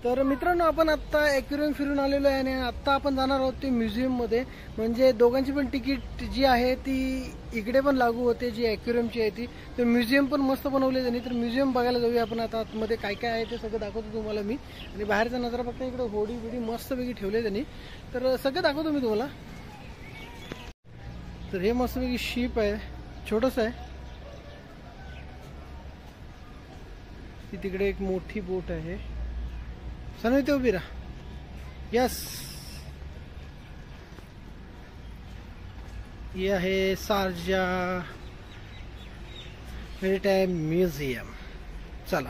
तर मित्रांनो, आपण आता ॲक्वेरियम फिरून आलेलो आहे आणि आता आपण जाणार आहोत ते म्युझियम मध्ये. म्हणजे दोघांची पण तिकीट जी आहे ती इकडे पण लागू होते, जी ॲक्वेरियमची आहे ती. तर म्युझियम पण मस्त बनवले त्यांनी. तर म्युझियम बघायला जाऊया आपण आता. आतमध्ये काय काय आहे ते सगळं दाखवतो तुम्हाला मी. आणि बाहेरचा नजारा फक्त इकडे होडी बिडी मस्तपैकी ठेवले त्यांनी. तर सगळं दाखवतो मी तुम्हाला. तर हे मस्तपैकी शिप आहे, छोटस आहे. तिकडे एक मोठी बोट आहे. सनू इथे उभी राहा. यस, ये आहे शारजा मॅरिटाईम म्युझियम. चला,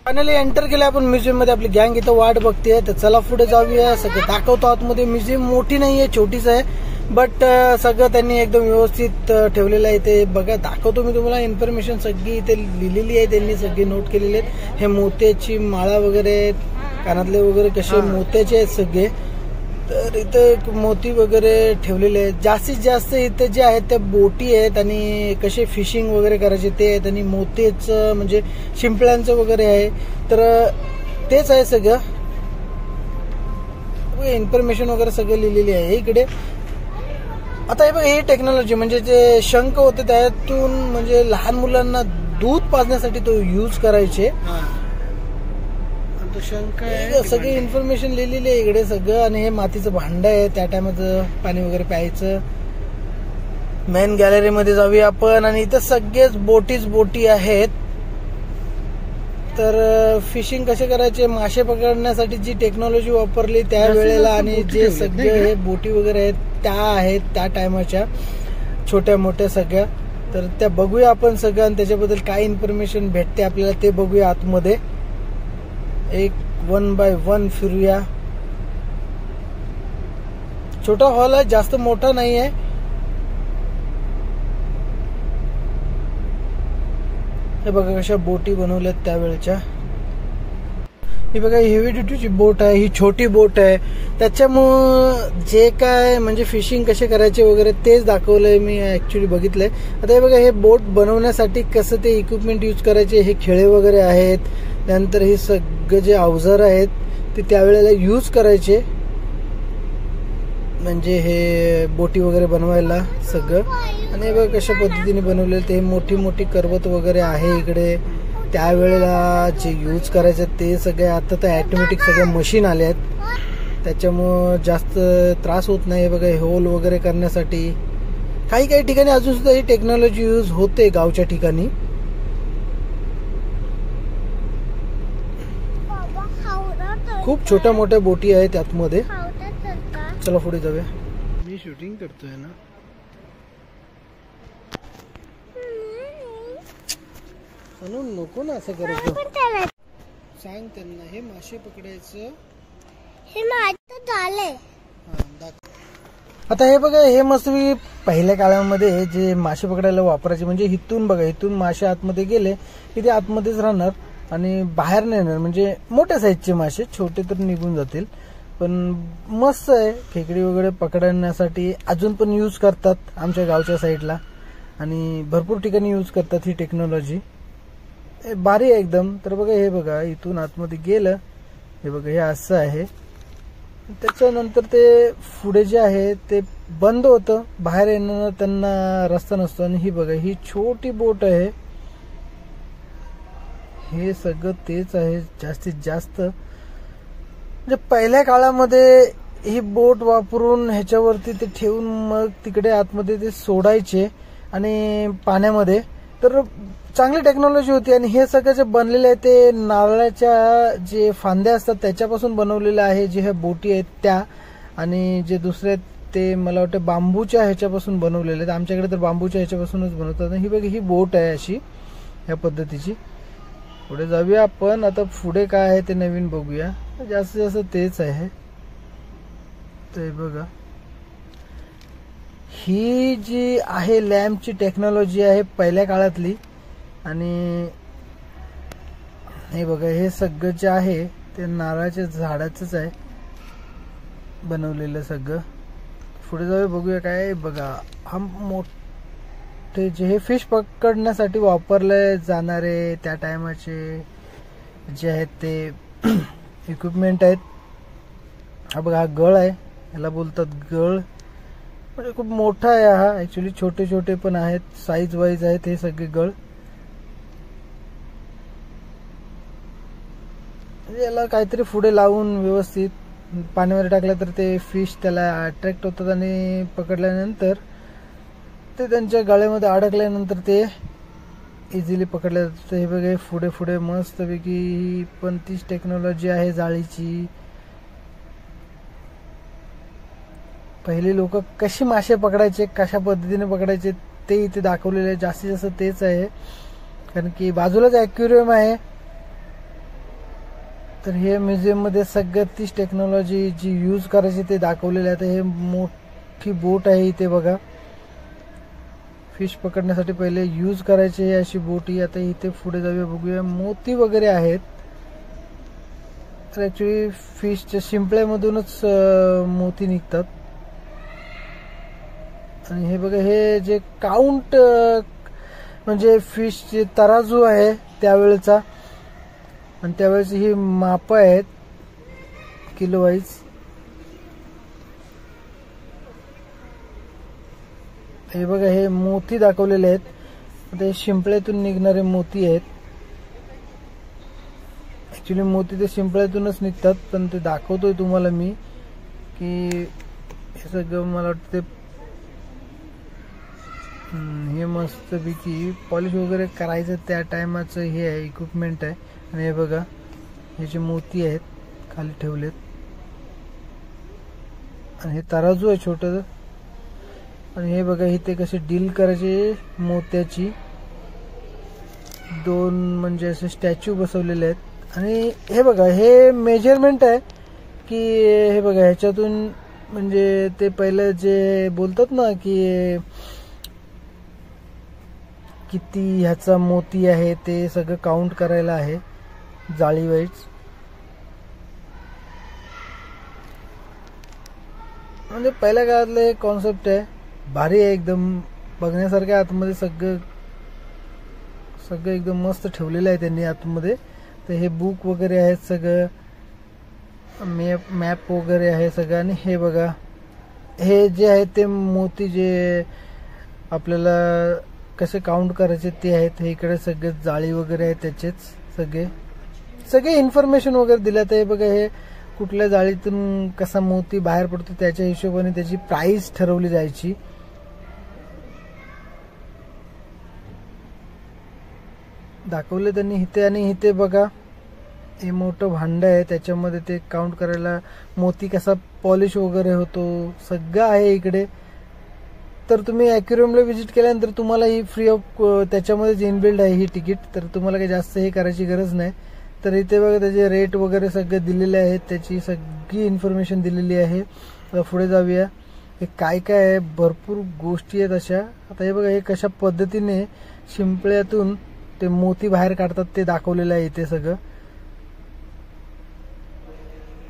फायनली एंटर केलं आपण म्युझियम मध्ये. आपली गँग इथं वाट बघते. तर चला पुढे जाऊया. सगळं दाखवतो आतमध्ये. म्युझियम मोठी नाहीये, छोटीच आहे, बट सगळं त्यांनी एकदम व्यवस्थित ठेवलेलं आहे. ते बघा, दाखवतो मी तुम्हाला. इन्फॉर्मेशन सगळी इथे लिहिलेली आहे, त्यांनी सगळी नोट केलेली आहेत. हे मोत्याची माळा वगैरे आहेत, कानातले वगैरे कसे मोत्याचे आहेत सगळे. तर इथं मोती वगैरे ठेवलेले आहेत. जास्तीत जास्त इथे जे आहेत त्या बोटी आहेत आणि कसे फिशिंग वगैरे करायचे ते आहेत. आणि मोत्याचं म्हणजे शिंपल्यांचं वगैरे आहे. तर तेच आहे सगळं. इन्फॉर्मेशन वगैरे सगळं लिहिलेली आहे इकडे. आता हे बघा, ही टेक्नॉलॉजी म्हणजे जे शंख होते त्यातून म्हणजे लहान मुलांना दूध पाजण्यासाठी तो यूज करायचे. शंख आहे, सगळी इन्फॉर्मेशन लिहिलेली आहे इकडे सगळं. आणि हे मातीचं भांड आहे, त्या टायमाचं पाणी वगैरे प्यायचं. मेन गॅलरीमध्ये जाऊया आपण. आणि इथं सगळेच बोटी आहेत. तर फिशिंग कसे करायचे, मासे पकडण्यासाठी जी टेक्नॉलॉजी वापरली त्यावेळेला आणि जे सगळे हे बोटी वगैरे आहेत त्या आहेत त्या टायमाच्या, छोट्या मोठ्या सगळ्या. तर त्या बघूया आपण सगळं. आणि त्याच्याबद्दल काय इन्फॉर्मेशन भेटते आपल्याला ते बघूया आतमध्ये. एक 1 बाय 1 फिरूया. छोटा हॉल आहे, जास्त मोठा नाही आहे. हे बघा कशा बोटी बनवल्यात त्यावेळेच्या. ही बघा, हेवी ड्युटीची बोट आहे. ही छोटी बोट आहे. त्याच्यामुळं जे काय म्हणजे फिशिंग कसे करायचे वगैरे तेच दाखवलंय मी, ऍक्च्युली बघितलंय. आता हे बघा, हे बोट बनवण्यासाठी कसं ते इक्विपमेंट यूज करायचे, हे खिळे वगैरे आहेत. त्यानंतर हे सगळे जे अवजार आहेत ते त्यावेळेला यूज करायचे, म्हणजे हे बोटी वगैरे बनवायला सगळं. आणि हे बघा कशा पद्धतीने बनवलेलं. ते मोठी मोठी करवत वगैरे आहे इकडे. त्यावेळेला जे यूज करायचं ते सगळे. आता तर ऑटोमॅटिक सगळ्या मशीन आल्या आहेत, त्याच्यामुळं जास्त त्रास होत नाही. बघा, हे होल वगैरे करण्यासाठी काही ठिकाणी अजून सुद्धा ही टेक्नॉलॉजी यूज होते गावच्या ठिकाणी. खूप छोट्या मोठ्या बोटी आहेत आतमध्ये. चला पुढे जाऊया. मी शूटिंग करतोय ना. म्हणून नको ना असं करायचं. सांग त्यांना हे मासे पकडायचं. हे माझं झालंय. आता हे बघा, हे मस्त मी पहिल्या काळामध्ये जे मासे पकडायला वापरायचे. म्हणजे इथून बघा, इथून मासे आतमध्ये गेले की ते आतमध्येच राहणार आणि बाहेर नाही येणार. म्हणजे मोठ्या साईजचे मासे, छोटे तर निघून जातील. पण मस्त आहे. खेकडी वगैरे पकडण्यासाठी अजून पण यूज करतात आमच्या गावच्या साईडला. आणि भरपूर ठिकाणी यूज करतात ही टेक्नॉलॉजी. भारी आहे एकदम. तर बघा, हे बघा इथून आतमध्ये गेलं, हे बघा हे असं आहे. त्याच्यानंतर ते पुढे जे आहे ते बंद होतं, बाहेर येणं त्यांना रस्ता नसतो. आणि ही बघा, ही छोटी बोट आहे. हे सगळं तेच आहे जास्तीत जास्त. म्हणजे पहिल्या काळामध्ये ही बोट वापरून ह्याच्यावरती ते ठेवून मग तिकडे आतमध्ये ते सोडायचे आणि पाण्यामध्ये. तर चांगली टेक्नॉलॉजी होती. आणि हे सगळं जे बनलेलं आहे ते नारळाच्या जे फांद्या असतात त्याच्यापासून बनवलेलं आहे, जे ह्या बोटी आहेत त्या. आणि जे दुसरे ते मला वाटतं बांबूच्या ह्याच्यापासून बनवलेले आहेत. आमच्याकडे तर बांबूच्या ह्याच्यापासूनच बनवतात. ही बघा, ही बोट आहे अशी ह्या पद्धतीची. पुढे जाऊया आपण. आता पुढे काय आहे ते नवीन बघूया. जास्तीत जास्त तेच आहे. ते बघा, ही जी आहे लॅम्पची टेक्नॉलॉजी आहे पहिल्या काळातली. आणि हे बघा, हे सगळं जे आहे ते नारळाच्या झाडाचंच आहे बनवलेलं सगळं. पुढे जाऊया बघूया काय. बघा, हा मोठे जे हे फिश पकडण्यासाठी वापरले जाणारे त्या टायमाचे जे आहेत ते इक्विपमेंट आहेत. हा बघा, हा गळ आहे, याला बोलतात गळ. म्हणजे खूप मोठा आहे हा. ऍक्च्युली छोटे छोटे पण आहेत, साईज वाईज आहेत हे सगळे गळ. याला काहीतरी पुढे लावून व्यवस्थित पाण्यावर टाकलं तर ते फिश त्याला अट्रॅक्ट होतात आणि पकडल्यानंतर ते त्यांच्या गळ्यामध्ये अडकल्यानंतर ते इझिली पकडले जातात. हे बघा, पुढे पुढे मस्तपैकी पण तीच टेक्नॉलॉजी आहे जाळीची. पहिले लोक कशी मासे पकडायचे, कशा पद्धतीने पकडायचे ते इथे दाखवलेले आहे. जास्तीत जास्त तेच आहे, कारण की बाजूलाच ॲक्वेरियम आहे. तर हे म्युझियम मध्ये सगळं तीच टेक्नॉलॉजी जी यूज करायची ते दाखवलेले आहे. हे मोठी बोट आहे इथे बघा, फिश पकडण्यासाठी पहिले यूज करायची ही अशी बोट ही. आता इथे पुढे जाऊया, बघूया. मोती वगैरे आहेत. तर ऍक्च्युली फिशच्या शिंपल्यामधूनच मोती निघतात. आणि हे बघा, हे जे काउंट म्हणजे फिश जे तराजू आहे त्यावेळेचा, आणि त्यावेळेची ही माप आहेत किलो वाईज. हे बघा, हे मोती दाखवलेले आहेत. आता हे शिंपल्यातून निघणारे मोती आहेत. ऍक्च्युली मोती ते शिंपल्यातूनच निघतात, पण ते दाखवतोय तुम्हाला मी की हे सगळं मला वाटतं हे मस्तपैकी पॉलिश वगैरे करायचं त्या टायमाचं हे आहे, इक्विपमेंट आहे. आणि हे बघा, हे जे मोती आहेत खाली ठेवलेत, आणि हे तराजू आहे छोटं. आणि हे बघा, इथे कसे डील करायचे मोत्याची, दोन म्हणजे असे स्टॅच्यू बसवलेले आहेत. आणि हे बघा, हे मेजरमेंट आहे की हे बघा, ह्याच्यातून म्हणजे ते पहिलं जे बोलतात ना की किती ह्याचा मोती आहे ते सगळं काउंट करायला आहे जाळी वाईज. म्हणजे पहिल्या काळातलं हे कॉन्सेप्ट आहे, भारी आहे एकदम, बघण्यासारखं. आतमध्ये सगळं एकदम मस्त ठेवलेलं आहे त्यांनी आतमध्ये. तर हे बुक वगैरे आहेत, सगळं मॅप वगैरे आहे सगळं. आणि हे बघा, हे जे आहे ते मोती जे आपल्याला कसे काउंट करायचे ते आहेत. हे इकडे सगळे जाळी वगैरे आहेत, त्याचेच सगळे इन्फॉर्मेशन वगैरे दिल्यात. हे बघा, हे कुठल्या जाळीतून कसा मोती बाहेर पडतो त्याच्या हिशोबाने त्याची प्राइस ठरवली जायची. दाखवले त्यांनी इथे. आणि इथे बघा, हे मोठं भांड आहे, त्याच्यामध्ये ते काउंट करायला मोती कसा पॉलिश वगैरे होतो सगळं आहे इकडे. तर तुम्ही ॲक्वेरियमला व्हिजिट केल्यानंतर तुम्हाला ही फ्री ऑफ त्याच्यामध्येच इनबिल्ड आहे ही तिकीट. तर तुम्हाला काही जास्त हे करायची गरज नाही. तर इथे बघा, त्याचे रेट वगैरे सगळे दिलेले आहेत, त्याची सगळी इन्फॉर्मेशन दिलेली आहे. पुढे जाऊया, हे काय काय आहे, भरपूर गोष्टी आहेत अशा. आता हे बघा, हे कशा पद्धतीने शिंपल्यातून ते मोती बाहेर काढतात ते दाखवलेलं आहे इथे सगळं.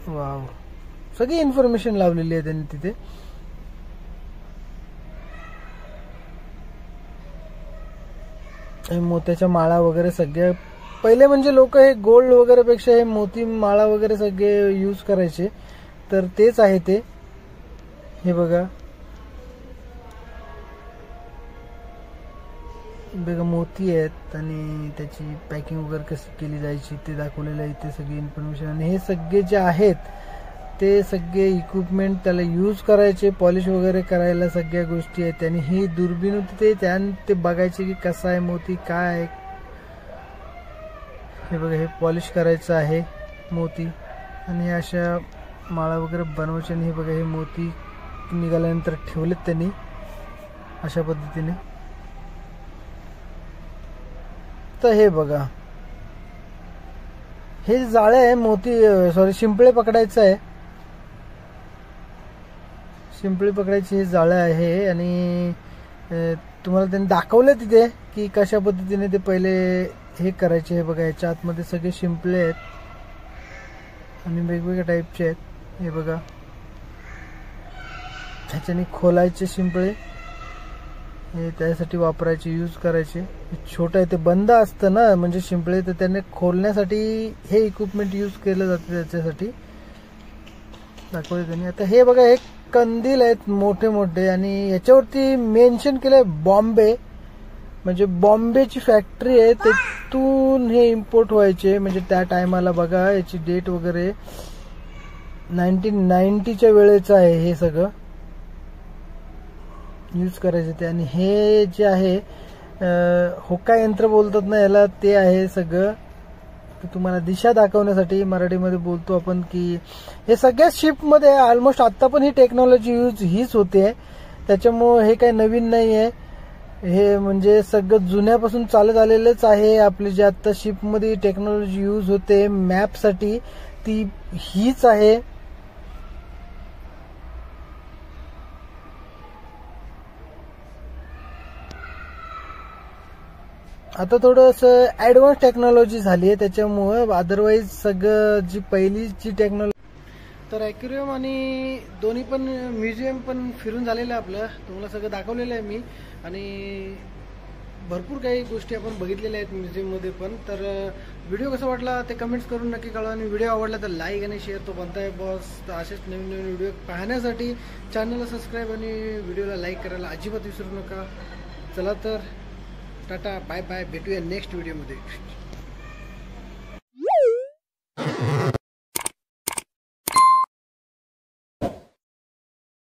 वाव, सगळी इन्फॉर्मेशन लावलेली आहे त्यांनी तिथे. मोत्याच्या माळा वगैरे सगळ्या, पहिले म्हणजे लोक हे गोल्ड वगैरे पेक्षा हे मोती माळा वगैरे सगळे यूज करायचे. तर तेच आहे ते. हे बघा, मोती आहेत आणि त्याची पॅकिंग वगैरे कशी केली जायची ते दाखवलेलं आहे इथे सगळी इन्फॉर्मेशन. आणि हे सगळे जे आहेत ते सगळे इक्विपमेंट त्याला यूज करायचे, पॉलिश वगैरे करायला सगळ्या गोष्टी आहेत. आणि ही दुर्बीण होती ते त्याने ते बघायचे की कसा आहे मोती, काय आहे. हे बघा, हे पॉलिश करायचं आहे मोती, आणि अशा माळा वगैरे बनवायचे. आणि हे बघा, हे मोती निघाल्यानंतर ठेवलेत त्यांनी अशा पद्धतीने. तर हे बघा, हे जाळे आहे मोती, सॉरी शिंपळे पकडायचं आहे. शिंपळे पकडायची हे जाळं आहे. आणि तुम्हाला त्यांनी दाखवलं तिथे की कशा पद्धतीने ते पहिले हे करायचे. हे बघा, ह्याच्या आतमध्ये सगळे शिंपले आहेत आणि वेगवेगळ्या टाईपचे आहेत. हे बघा, ह्याच्याने खोलायचे शिंपळे, हे त्यासाठी वापरायचे, यूज करायचे. छोटं आहे ते बंद असतं ना, म्हणजे शिंपले, तर त्याने खोलण्यासाठी हे इक्विपमेंट यूज केलं जातं त्याच्यासाठी. दाखवले त्यांनी. आता हे बघा, हे कंदील आहेत मोठे मोठे आणि याच्यावरती मेन्शन केलंय बॉम्बे, म्हणजे बॉम्बेची फॅक्टरी आहे, तिथून हे इम्पोर्ट व्हायचे. म्हणजे त्या टायमाला बघा याची डेट वगैरे 1990च्या वेळेचं आहे हे सगळं यूज करायचे ते. आणि हे जे आहे होका यंत्र बोलतात ना याला, ते आहे सगळं. तुम्हाला दिशा दाखवण्यासाठी मराठीमध्ये बोलतो आपण की हे सगळ्या शिपमध्ये ऑलमोस्ट आता पण ही टेक्नॉलॉजी यूज हीच होते. त्याच्यामुळे हे काही नवीन नाही आहे. हे म्हणजे सगळं जुन्यापासून चालत आलेलंच आहे. आपली जे आता शिपमध्ये टेक्नॉलॉजी यूज होते मॅपसाठी ती हीच आहे. आता थोडंसं ॲडव्हान्स टेक्नॉलॉजी झाली आहे त्याच्यामुळं. अदरवाईज सगळं जी पहिली जी टेक्नॉलॉजी. तर ॲक्वेरियम आणि दोन्ही पण म्युझियम पण फिरून झालेलं आहे आपलं. तुम्हाला सगळं दाखवलेलं आहे मी. आणि भरपूर काही गोष्टी आपण बघितलेल्या आहेत म्युझियममध्ये पण. तर व्हिडिओ कसा वाटला ते कमेंट्स करून नक्की कळवा. आणि व्हिडिओ आवडला तर लाईक आणि शेअर तो बनताय बॉस. तर असेच नवीन नवीन व्हिडिओ पाहण्यासाठी चॅनलला सबस्क्राईब आणि व्हिडिओला लाईक करायला अजिबात विसरू नका. चला तर टाटा, बाय बाय, भेटूया नेक्स्ट व्हिडिओमध्ये.